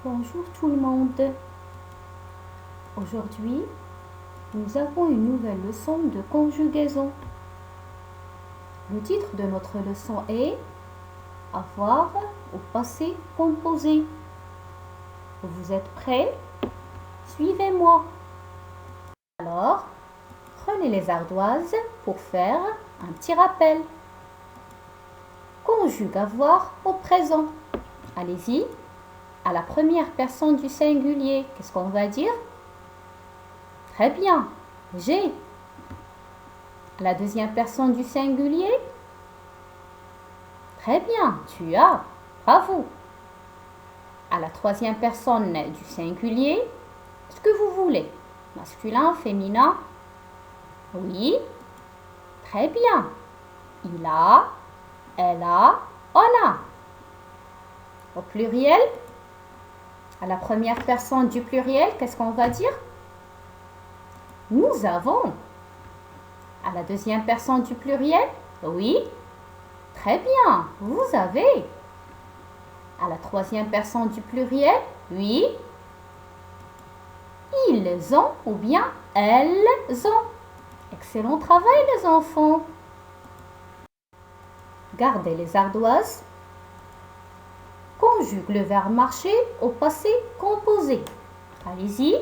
Bonjour tout le monde. Aujourd'hui, nous avons une nouvelle leçon de conjugaison. Le titre de notre leçon est avoir au passé composé. Vous êtes prêts? Suivez-moi. Alors, prenez les ardoises pour faire un petit rappel. Conjugue avoir au présent. Allez-y. À la première personne du singulier, qu'est-ce qu'on va dire? Très bien, j'ai. À la deuxième personne du singulier? Très bien, tu as. Bravo. À la troisième personne du singulier, ce que vous voulez? Masculin, féminin? Oui. Très bien. Il a, elle a, on a. Au pluriel? À la première personne du pluriel, qu'est-ce qu'on va dire? Nous avons. À la deuxième personne du pluriel? Oui. Très bien, vous avez. À la troisième personne du pluriel? Oui. Ils ont ou bien elles ont. Excellent travail les enfants. Gardez les ardoises. Conjugue le verbe marcher au passé composé. Allez-y.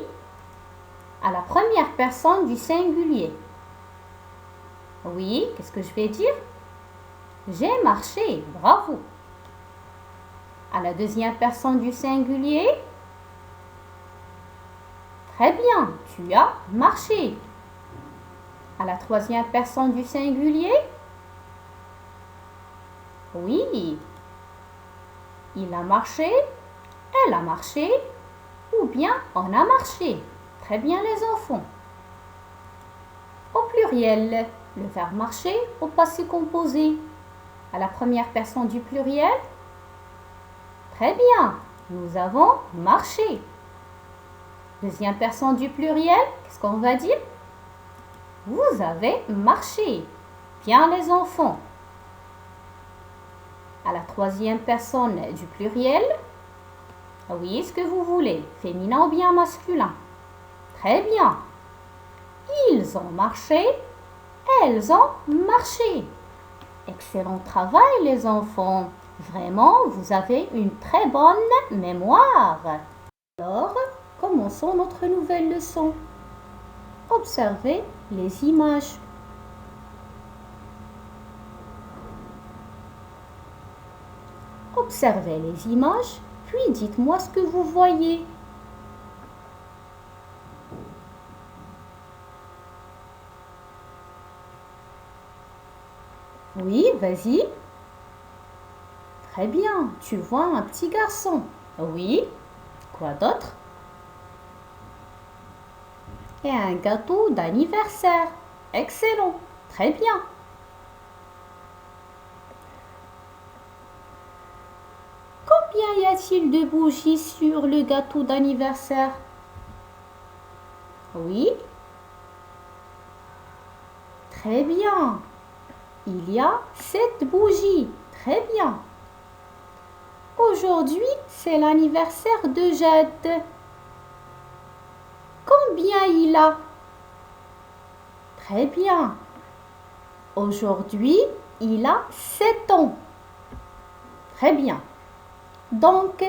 À la première personne du singulier. Oui, qu'est-ce que je vais dire? J'ai marché, bravo. À la deuxième personne du singulier. Très bien, tu as marché. À la troisième personne du singulier. Oui. Il a marché, elle a marché, ou bien on a marché. Très bien les enfants. Au pluriel, le verbe marcher au passé composé. À la première personne du pluriel. Très bien, nous avons marché. Deuxième personne du pluriel, qu'est-ce qu'on va dire? Vous avez marché. Bien les enfants. À la troisième personne du pluriel. Oui, ce que vous voulez, féminin ou bien masculin. Très bien. Ils ont marché, elles ont marché. Excellent travail les enfants. Vraiment, vous avez une très bonne mémoire. Alors, commençons notre nouvelle leçon. Observez les images. Observez les images, puis dites-moi ce que vous voyez. Oui, vas-y. Très bien, tu vois un petit garçon. Oui. Quoi d'autre? Et un gâteau d'anniversaire. Excellent. Très bien. Combien y a-t-il de bougies sur le gâteau d'anniversaire? Oui. Très bien. Il y a 7 bougies. Très bien. Aujourd'hui, c'est l'anniversaire de Jade. Combien il a? Très bien. Aujourd'hui, il a 7 ans. Très bien. Donc,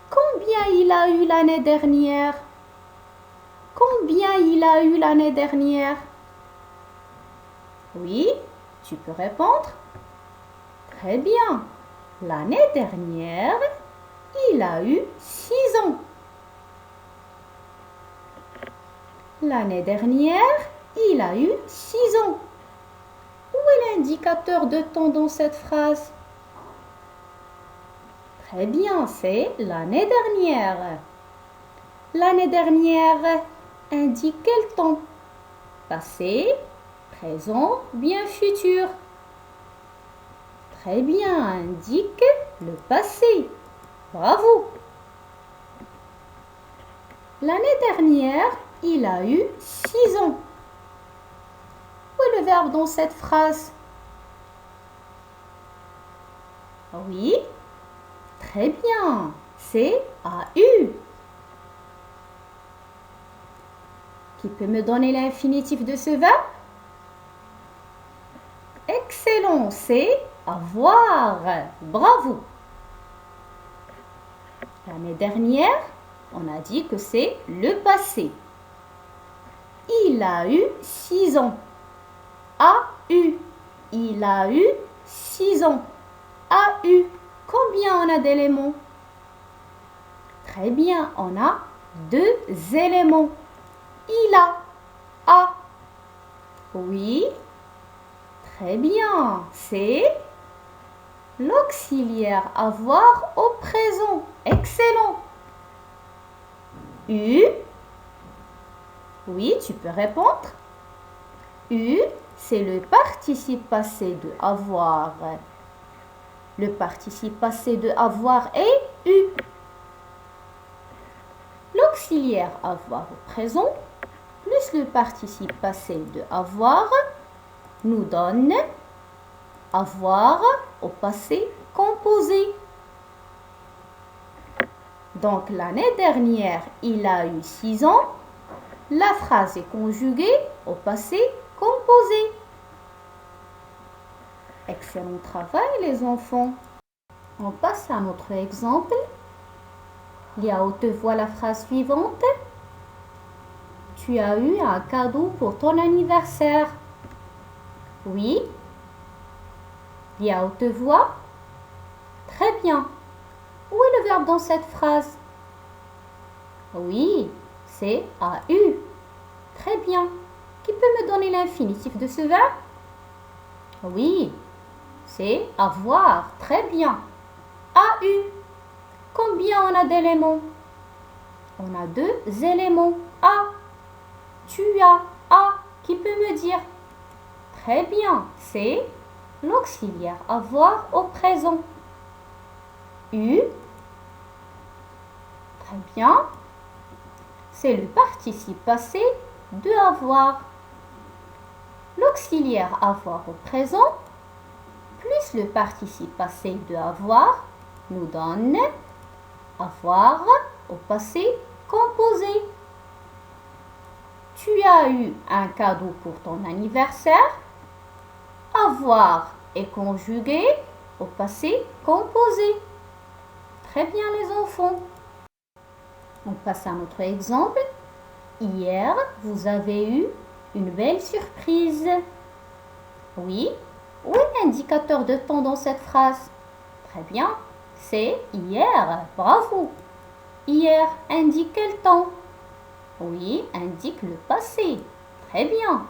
combien il a eu l'année dernière? Combien il a eu l'année dernière? Oui, tu peux répondre. Très bien. L'année dernière, il a eu 6 ans. L'année dernière, il a eu 6 ans. Où est l'indicateur de temps dans cette phrase? Très bien, c'est l'année dernière. L'année dernière indique quel temps? Passé, présent, bien futur. Très bien, indique le passé. Bravo. L'année dernière, il a eu 6 ans. Où est le verbe dans cette phrase? Oui, très bien, c'est a eu. Qui peut me donner l'infinitif de ce verbe? Excellent, c'est avoir. Bravo. L'année dernière, on a dit que c'est le passé. Il a eu 6 ans. A eu. Il a eu 6 ans. A eu. Combien on a d'éléments? Très bien, on a 2 éléments. Il a. Oui. Très bien. C'est l'auxiliaire avoir au présent. Excellent. Eu. Oui, tu peux répondre. Eu, c'est le participe passé de avoir. Le participe passé de avoir est eu. L'auxiliaire avoir au présent plus le participe passé de avoir nous donne avoir au passé composé. Donc l'année dernière, il a eu 6 ans. La phrase est conjuguée au passé composé. Excellent travail les enfants. On passe à notre exemple. Léa, te voit la phrase suivante. Tu as eu un cadeau pour ton anniversaire. Oui. Léa, te voit. Très bien. Où est le verbe dans cette phrase? Oui, c'est a eu. Très bien. Qui peut me donner l'infinitif de ce verbe? Oui, c'est avoir. Très bien. A eu. Combien on a d'éléments? On a 2 éléments. A. Tu as. A. Qui peut me dire? Très bien. C'est l'auxiliaire avoir au présent. Eu. Très bien. C'est le participe passé de avoir. L'auxiliaire avoir au présent plus le participe passé de avoir nous donne avoir au passé composé. Tu as eu un cadeau pour ton anniversaire. Avoir est conjugué au passé composé. Très bien les enfants. On passe à notre exemple. Hier, vous avez eu une belle surprise. Oui. Où est l'indicateur de temps dans cette phrase? Très bien. C'est hier. Bravo. Hier indique quel temps? Oui, indique le passé. Très bien.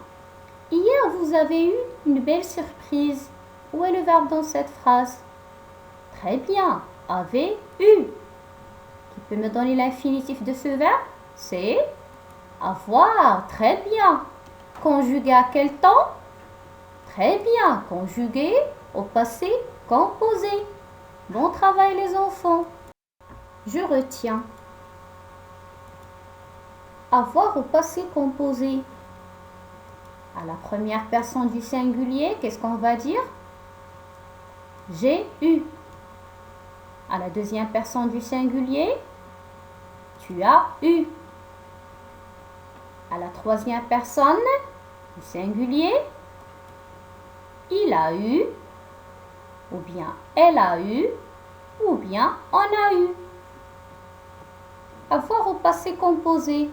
Hier, vous avez eu une belle surprise. Où est le verbe dans cette phrase? Très bien. Avez eu. Qui peut me donner l'infinitif de ce verbe? C'est avoir. Très bien. Conjugué à quel temps? Très bien. Conjugué au passé composé. Bon travail les enfants. Je retiens. Avoir au passé composé. À la première personne du singulier, qu'est-ce qu'on va dire? J'ai eu. À la deuxième personne du singulier, tu as eu. À la troisième personne du singulier, il a eu, ou bien elle a eu, ou bien on a eu. Avoir au passé composé.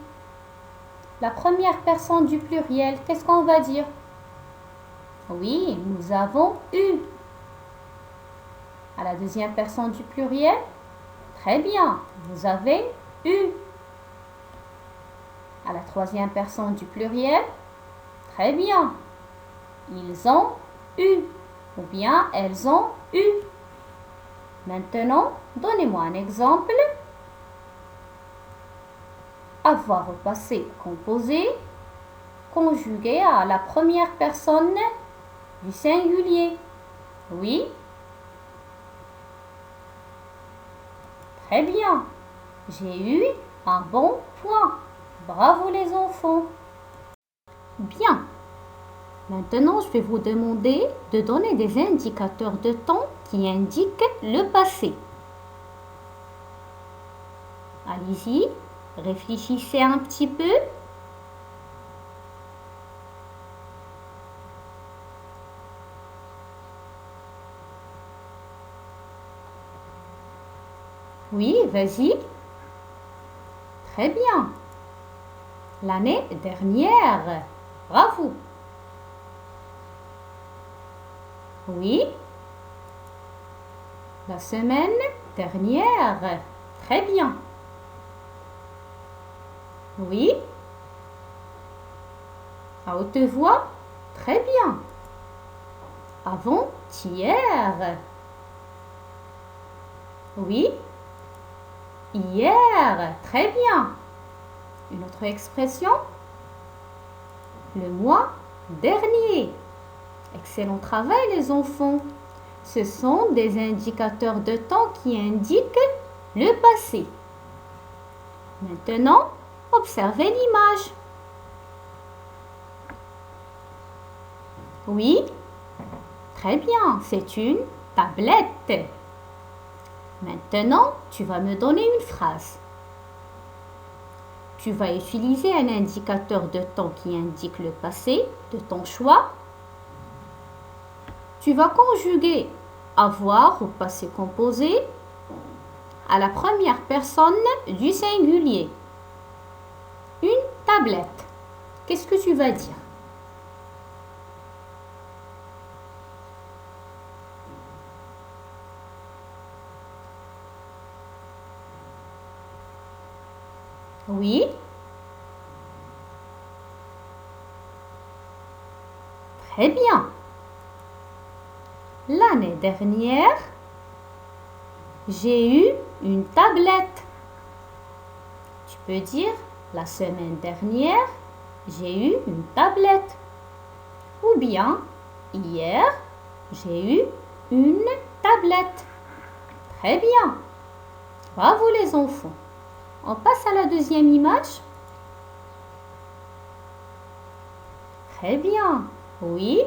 La première personne du pluriel, qu'est-ce qu'on va dire? Oui, nous avons eu. À la deuxième personne du pluriel, très bien, vous avez eu. À la troisième personne du pluriel, très bien, ils ont eu, ou bien elles ont eu. Maintenant, donnez-moi un exemple. Avoir au passé composé, conjugué à la première personne du singulier. Oui. Très bien. J'ai eu un bon point. Bravo les enfants. Bien. Maintenant, je vais vous demander de donner des indicateurs de temps qui indiquent le passé. Allez-y, réfléchissez un petit peu. Oui, vas-y. Très bien. L'année dernière. Bravo. Oui. La semaine dernière. Très bien. Oui. À haute voix. Très bien. Avant-hier. Oui. Hier. Très bien. Une autre expression. Le mois dernier. Excellent travail les enfants. Ce sont des indicateurs de temps qui indiquent le passé. Maintenant, observez l'image. Oui, très bien, c'est une tablette. Maintenant, tu vas me donner une phrase. Tu vas utiliser un indicateur de temps qui indique le passé de ton choix. Tu vas conjuguer avoir au passé composé à la première personne du singulier. Une tablette. Qu'est-ce que tu vas dire? Oui. Très bien. L'année dernière, j'ai eu une tablette. Tu peux dire la semaine dernière, j'ai eu une tablette. Ou bien, hier, j'ai eu une tablette. Très bien. Bravo les enfants. On passe à la deuxième image. Très bien. Oui,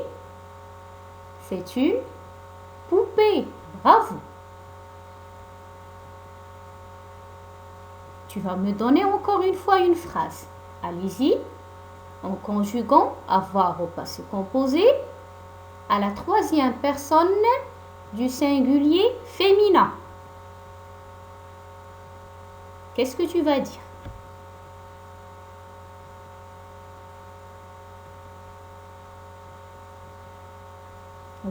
c'est une poupée. Bravo. Tu vas me donner encore une fois une phrase. Allez-y. En conjuguant avoir au passé composé à la troisième personne du singulier féminin. Qu'est-ce que tu vas dire?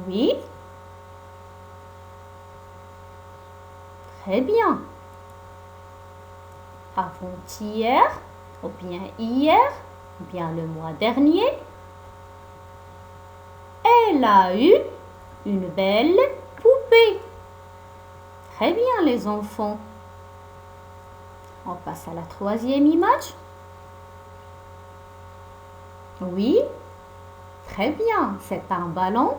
Oui. Très bien. Avant-hier, ou bien hier, ou bien le mois dernier, elle a eu une belle poupée. Très bien les enfants. On passe à la troisième image. Oui, très bien, c'est un ballon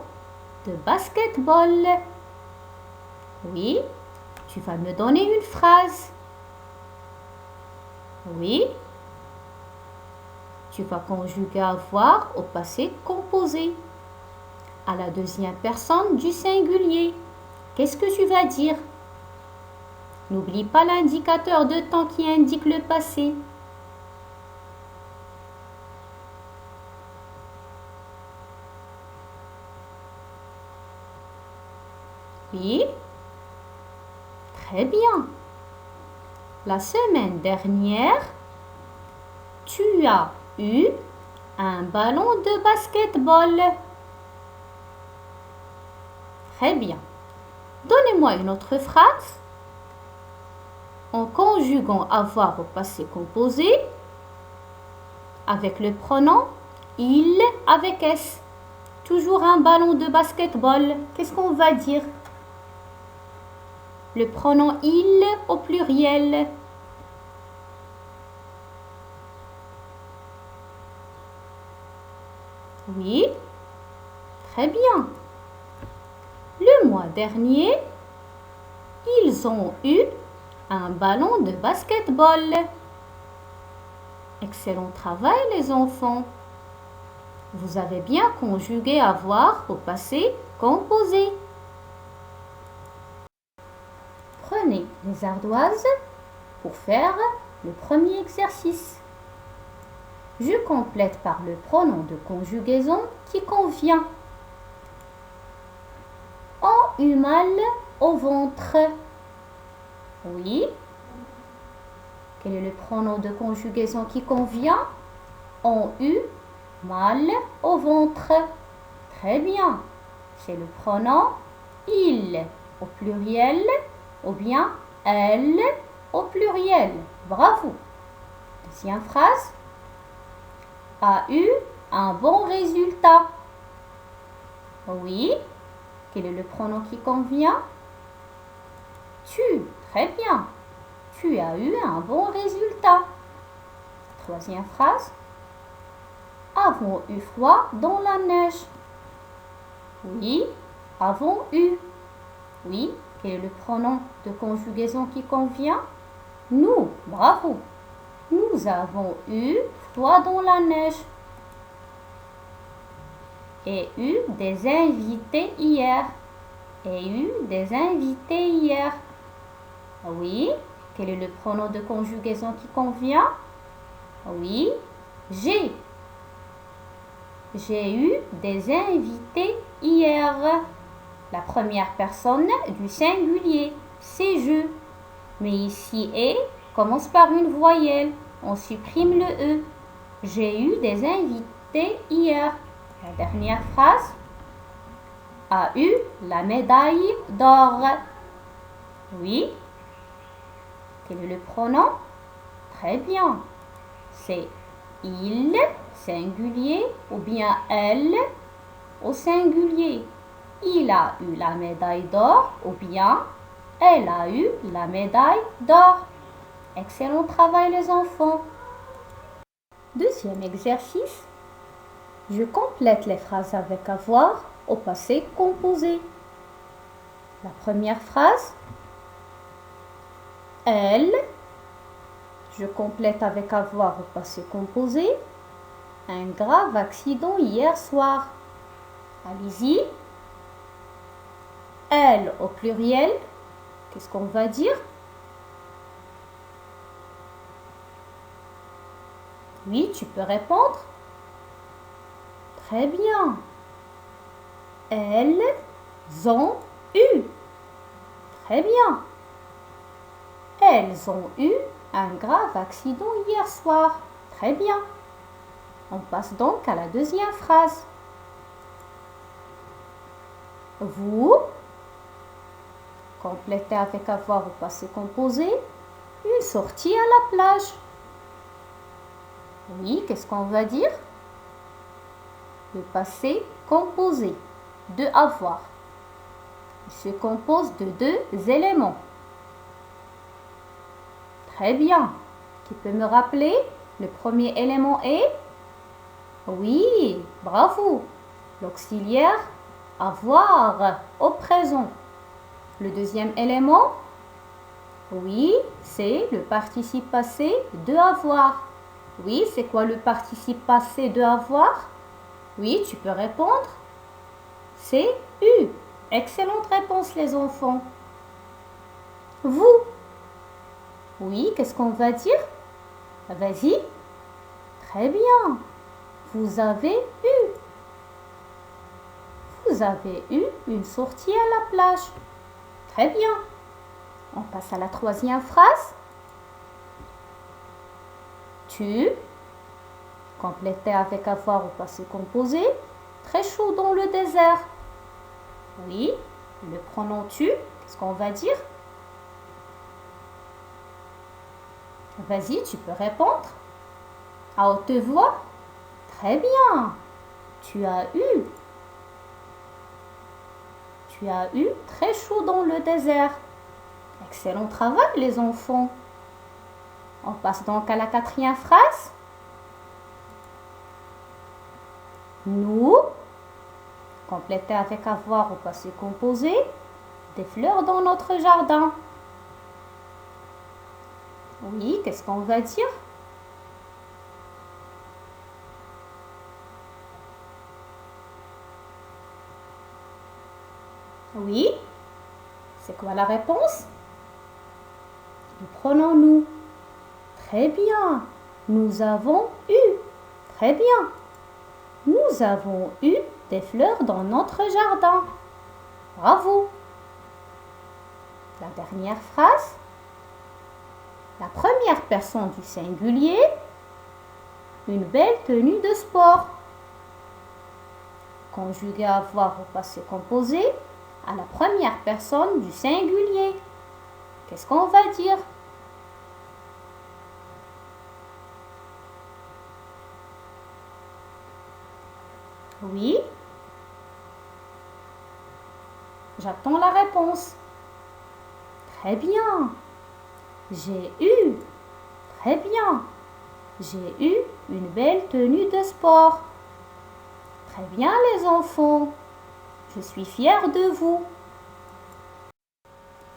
de basketball. Oui, tu vas me donner une phrase. Oui, tu vas conjuguer avoir au passé composé à la deuxième personne du singulier. Qu'est-ce que tu vas dire? N'oublie pas l'indicateur de temps qui indique le passé. Oui, très bien. La semaine dernière, tu as eu un ballon de basketball. Très bien. Donnez-moi une autre phrase en conjuguant avoir au passé composé avec le pronom il avec S. Toujours un ballon de basketball. Qu'est-ce qu'on va dire? Le pronom il au pluriel. Oui, très bien. Le mois dernier, ils ont eu un ballon de basketball. Excellent travail les enfants. Vous avez bien conjugué avoir au passé composé. Prenez les ardoises pour faire le premier exercice. Je complète par le pronom de conjugaison qui convient. Ont eu mal au ventre. Oui. Quel est le pronom de conjugaison qui convient? On eu, mal au ventre. Très bien. C'est le pronom il au pluriel ou bien elle au pluriel. Bravo. Deuxième phrase. A eu un bon résultat. Oui. Quel est le pronom qui convient? Tu. Très bien. Tu as eu un bon résultat. Troisième phrase. Avons eu froid dans la neige. Oui. Avons eu. Oui. Quel est le pronom de conjugaison qui convient? Nous. Bravo. Nous avons eu froid dans la neige. Et eu des invités hier. Et eu des invités hier. Oui. Quel est le pronom de conjugaison qui convient? Oui. J'ai. J'ai eu des invités hier. La première personne du singulier, c'est je. Mais ici, et commence par une voyelle. On supprime le e. J'ai eu des invités hier. La dernière phrase. A eu la médaille d'or. Oui. Quel est le pronom? Très bien. C'est il, singulier, ou bien elle, au singulier. Il a eu la médaille d'or, ou bien elle a eu la médaille d'or. Excellent travail les enfants. Deuxième exercice. Je complète les phrases avec avoir au passé composé. La première phrase. Elle. Je complète avec avoir au passé composé. Un grave accident hier soir. Allez-y. Elle au pluriel. Qu'est-ce qu'on va dire? Oui, tu peux répondre. Très bien. Elles ont eu. Très bien. Elles ont eu un grave accident hier soir. Très bien. On passe donc à la deuxième phrase. Vous, complétez avec avoir au passé composé, une sortie à la plage. Oui, qu'est-ce qu'on va dire? Le passé composé de avoir. Il se compose de deux éléments. Très bien. Qui peut me rappeler? Le premier élément est? Oui, bravo. L'auxiliaire avoir au présent. Le deuxième élément? Oui, c'est le participe passé de avoir. Oui, c'est quoi le participe passé de avoir? Oui, tu peux répondre. C'est eu. Excellente réponse les enfants. Vous. Oui, qu'est-ce qu'on va dire? Vas-y. Très bien. Vous avez eu. Vous avez eu une sortie à la plage. Très bien. On passe à la troisième phrase. Tu. Complétez avec avoir au passé composé. Très chaud dans le désert. Oui, le pronom tu, qu'est-ce qu'on va dire? Vas-y, tu peux répondre. À haute voix. Très bien. Tu as eu. Tu as eu très chaud dans le désert. Excellent travail les enfants. On passe donc à la quatrième phrase. Nous. Complétez avec avoir au passé composé. Des fleurs dans notre jardin. Oui, qu'est-ce qu'on va dire? Oui. C'est quoi la réponse? Nous prenons nous. Très bien. Nous avons eu. Très bien. Nous avons eu des fleurs dans notre jardin. Bravo. La dernière phrase. La première personne du singulier, une belle tenue de sport. Conjuguer avoir au passé composé à la première personne du singulier. Qu'est-ce qu'on va dire? Oui, j'attends la réponse. Très bien. J'ai eu. Très bien. J'ai eu une belle tenue de sport. Très bien les enfants. Je suis fière de vous.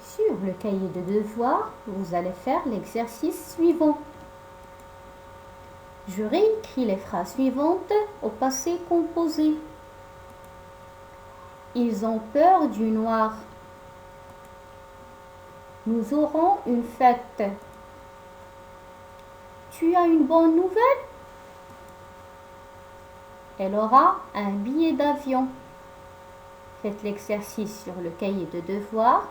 Sur le cahier de devoirs, vous allez faire l'exercice suivant. Je réécris les phrases suivantes au passé composé. Ils ont peur du noir. Nous aurons une fête. Tu as une bonne nouvelle? Elle aura un billet d'avion. Faites l'exercice sur le cahier de devoirs.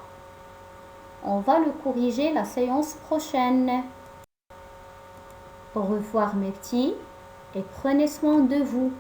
On va le corriger la séance prochaine. Au revoir mes petits et prenez soin de vous.